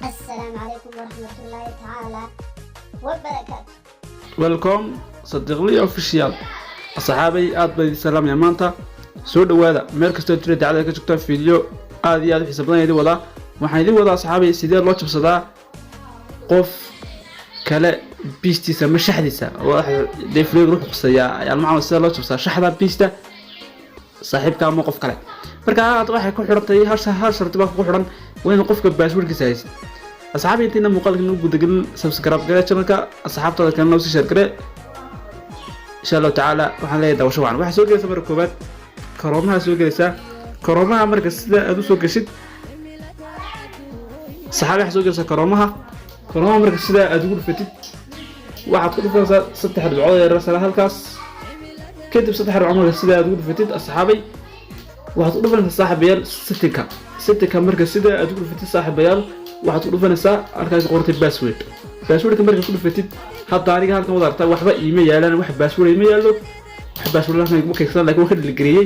السلام عليكم ورحمة الله تعالى وبركاته. welcome صديقلي official أصحابي أطبع السلام يا مانتا سود وهذا مركز تدريب على كشكتان فيديو هذه حسابنا يدي ولا وحيدي ولا أصحابي سيدي الله تبصدا قف كلا بيستي سما شحديسا واحد ديفري روح قصيا يعني معه سيدي الله تبصدا شحدا بيستا صاحب كان موقف كلا marka aad waxay ku xirtay hal sharti baa ku xiran weyn qofka passwordkiisa haysta asxaabi intina muuqaalka inuu gudagal subscribe gare channelka asxaabtada kalena u share gare insha Allah taala waxaan leeyahay dawasho wacan waxa soo gelaysa marka koobaad karoomaha soo gelaysa karoomaha marka sida aad u soo gashid saxaabi waxa soo gelaysa karoomaha marka sida aad ugu dhufatid waxaad ku dhufanaysaa saddex dhibcood ee rasala halkaas kadib saddex dhibcood marka sida aad ugu dhufatid asxaabi waxaad u dhufanaysaa saaxiibayaal settingka marka sida aad ugu dhufatid saaxiibayaal waxaad u dhufanaysaa halkaas qortay passwordka marka ku dhufatid hadda aniga halkan wada aragtaa waxba iima yaalaan wax password iima yaalo wax password la ma kaydsan laakiin waxa la gareeyay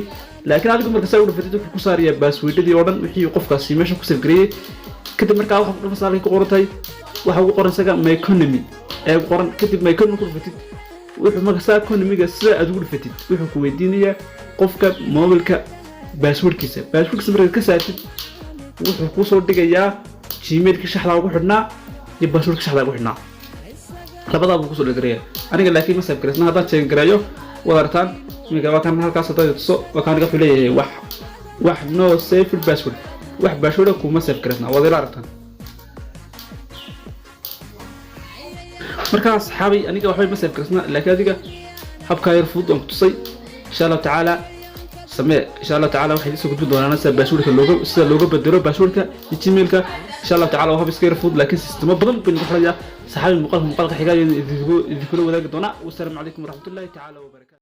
laakiin adigu marka saa u dhufatid wuxuu ku saarayaa passwordadii oo dhan wixii qofkaasi meesha ku save gareeyay kadib marka waxa ku dhufanaysaa halkan ku qortay waxa ugu qoran saga my economy ee qoran kadib my economy ku dhufatid wuxuu marka saa economy-ga sida aad ugu dhufatid wuxuu ku weydiinayaa qofka mobilka passwordkiisa marka ka saartid wuxuu ku soo dhigayaa gmailka shaxda ugu xidhnaa iyo passwordka shaxda ugu xidhnaa labadaba ku soo dhigayaa aniga laakiin ma save gareysna hadaan check gareeyo wadartaan miga waa kan halkaas hadda tuso waa kan wuxuu leeyahay wax no save password wax password kuma save gareysna wada aragtaan marka asxaabi aniga waxba ma save gareysna laakiin adiga habka yar fudud oo tusay insha Allah taala سمع إن شاء الله تعالى واحد يسوق جدول أنا سب باشورك اللوجو بدله باشورك الجيميلك إن شاء الله تعالى وهو بيسكير فود لكن سيستم بدل بالمحرجة صحابي المقال حكاية يذكروا وذاك الدنيا والسلام عليكم ورحمة الله تعالى وبركاته.